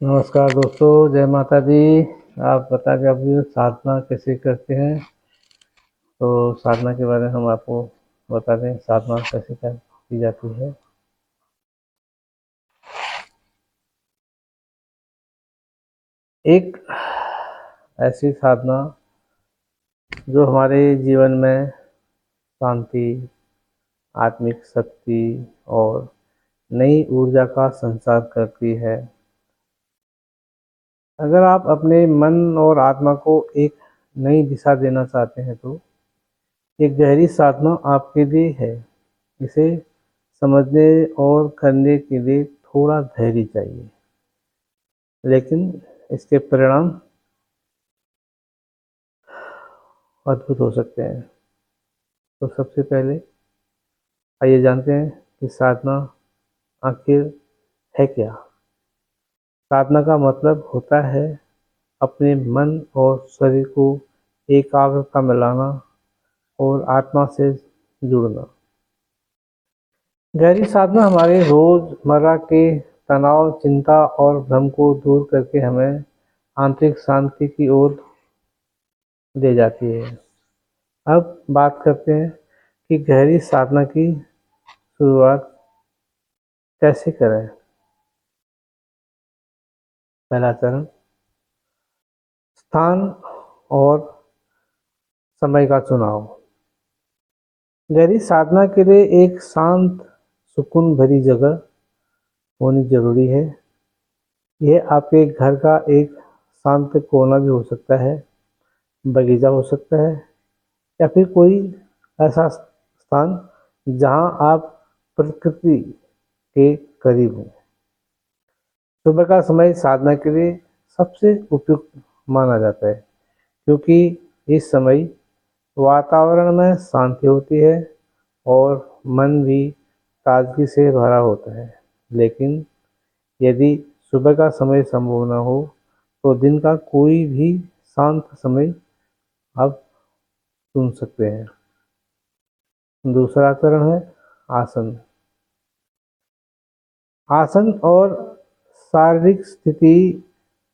नमस्कार दोस्तों, जय माता दी। आप बता के अभी साधना कैसे करते हैं? तो साधना के बारे में हम आपको बता दें, साधना कैसे की जाती है। एक ऐसी साधना जो हमारे जीवन में शांति, आत्मिक शक्ति और नई ऊर्जा का संचार करती है। अगर आप अपने मन और आत्मा को एक नई दिशा देना चाहते हैं तो एक गहरी साधना आपके लिए है। इसे समझने और करने के लिए थोड़ा धैर्य चाहिए, लेकिन इसके परिणाम अद्भुत हो सकते हैं। तो सबसे पहले आइए जानते हैं कि साधना आखिर है क्या। साधना का मतलब होता है अपने मन और शरीर को एकाग्रता में लाना और आत्मा से जुड़ना। गहरी साधना हमारे रोजमर्रा के तनाव, चिंता और भ्रम को दूर करके हमें आंतरिक शांति की ओर ले जाती है। अब बात करते हैं कि गहरी साधना की शुरुआत कैसे करें। पहला चरण, स्थान और समय का चुनाव। गहरी साधना के लिए एक शांत, सुकून भरी जगह होनी जरूरी है। यह आपके घर का एक शांत कोना भी हो सकता है, बगीचा हो सकता है, या फिर कोई ऐसा स्थान जहां आप प्रकृति के करीब हों। सुबह का समय साधना के लिए सबसे उपयुक्त माना जाता है, क्योंकि इस समय वातावरण में शांति होती है और मन भी ताजगी से भरा होता है। लेकिन यदि सुबह का समय संभव न हो तो दिन का कोई भी शांत समय आप चुन सकते हैं। दूसरा चरण है आसन। आसन और शारीरिक स्थिति।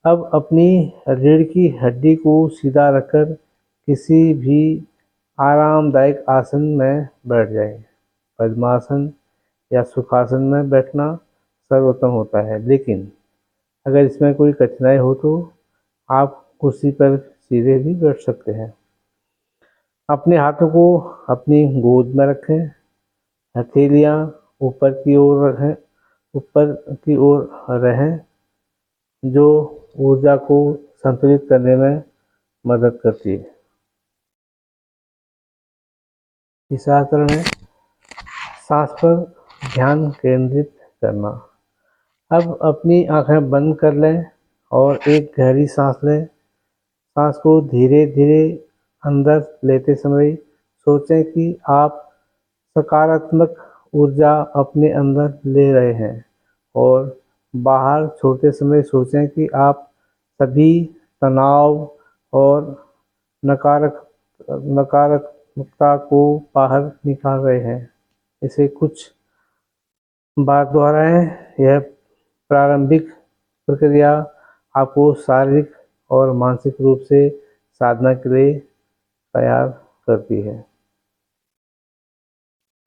अब अपनी रीढ़ की हड्डी को सीधा रखकर किसी भी आरामदायक आसन में बैठ जाएं। पद्मासन या सुखासन में बैठना सर्वोत्तम होता है, लेकिन अगर इसमें कोई कठिनाई हो तो आप कुर्सी पर सीधे भी बैठ सकते हैं। अपने हाथों को अपनी गोद में रखें, हथेलियां ऊपर की ओर रखें, ऊपर की ओर रहें, जो ऊर्जा को संतुलित करने में मदद करती है। तीसरा चरण है सांस पर ध्यान केंद्रित करना। अब अपनी आंखें बंद कर लें और एक गहरी सांस लें। सांस को धीरे धीरे अंदर लेते समय सोचें कि आप सकारात्मक ऊर्जा अपने अंदर ले रहे हैं, और बाहर छोड़ते समय सोचें कि आप सभी तनाव और नकारक नकारात्मकता को बाहर निकाल रहे हैं। इसे कुछ बार दोहराएं। यह प्रारंभिक प्रक्रिया आपको शारीरिक और मानसिक रूप से साधना के लिए तैयार करती है।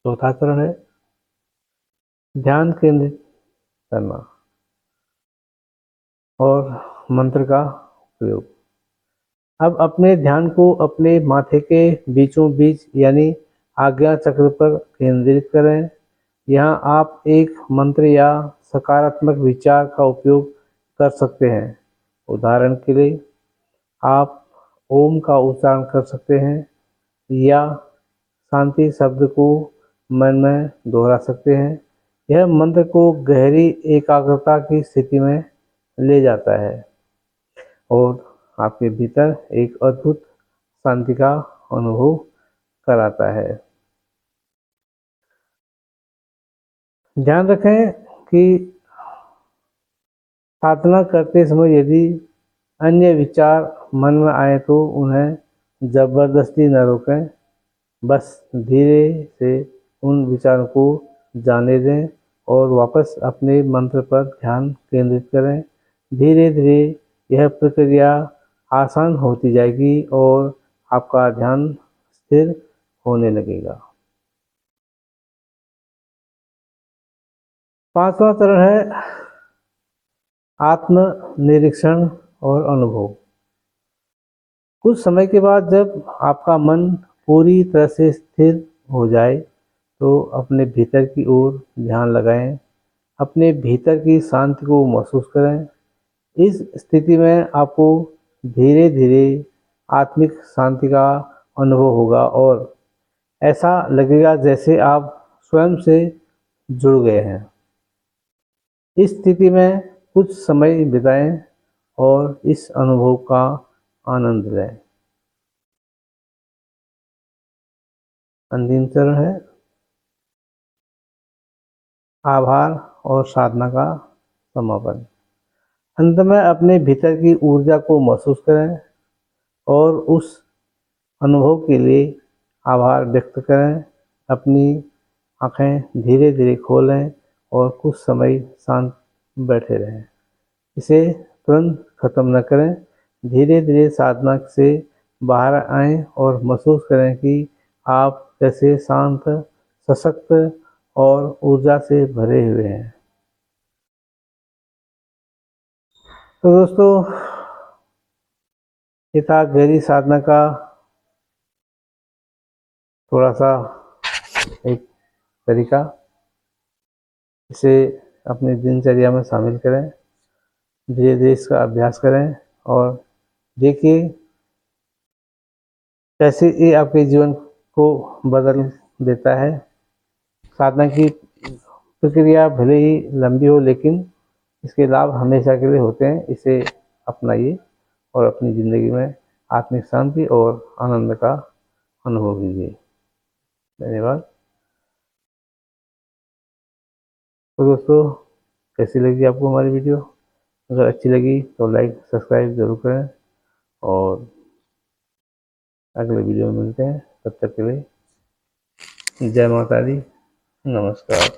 चौथा चरण है ध्यान केंद्रित करना और मंत्र का प्रयोग। अब अपने ध्यान को अपने माथे के बीचों बीच यानी आज्ञा चक्र पर केंद्रित करें। यहाँ आप एक मंत्र या सकारात्मक विचार का उपयोग कर सकते हैं। उदाहरण के लिए आप ओम का उच्चारण कर सकते हैं या शांति शब्द को मन में दोहरा सकते हैं। यह मंत्र को गहरी एकाग्रता की स्थिति में ले जाता है और आपके भीतर एक अद्भुत शांति का अनुभव कराता है। ध्यान रखें कि साधना करते समय यदि अन्य विचार मन में आए तो उन्हें जबरदस्ती न रोकें। बस धीरे से उन विचारों को जाने दें और वापस अपने मंत्र पर ध्यान केंद्रित करें। धीरे धीरे यह प्रक्रिया आसान होती जाएगी और आपका ध्यान स्थिर होने लगेगा। 5वां चरण है आत्म निरीक्षण और अनुभव। कुछ समय के बाद जब आपका मन पूरी तरह से स्थिर हो जाए तो अपने भीतर की ओर ध्यान लगाएं, अपने भीतर की शांति को महसूस करें। इस स्थिति में आपको धीरे धीरे आत्मिक शांति का अनुभव होगा और ऐसा लगेगा जैसे आप स्वयं से जुड़ गए हैं। इस स्थिति में कुछ समय बिताएं और इस अनुभव का आनंद लें। अंतिम चरण है आभार और साधना का समापन। अंत में अपने भीतर की ऊर्जा को महसूस करें और उस अनुभव के लिए आभार व्यक्त करें। अपनी आँखें धीरे धीरे खोलें और कुछ समय शांत बैठे रहें। इसे तुरंत खत्म न करें। धीरे धीरे साधना से बाहर आएं और महसूस करें कि आप कैसे शांत, सशक्त और ऊर्जा से भरे हुए हैं। तो दोस्तों, ये था गहरी साधना का थोड़ा सा एक तरीका। इसे अपनी दिनचर्या में शामिल करें, धीरे धीरे इसका अभ्यास करें और देखिए कैसे ये आपके जीवन को बदल देता है। साधना की प्रक्रिया भले ही लंबी हो लेकिन इसके लाभ हमेशा के लिए होते हैं। इसे अपनाइए और अपनी ज़िंदगी में आत्मिक शांति और आनंद का अनुभव कीजिए। धन्यवाद। तो दोस्तों, कैसी लगी आपको हमारी वीडियो? अगर अच्छी लगी तो लाइक सब्सक्राइब ज़रूर करें और अगले वीडियो में मिलते हैं। तब तक के लिए जय माता दी, नमस्कार।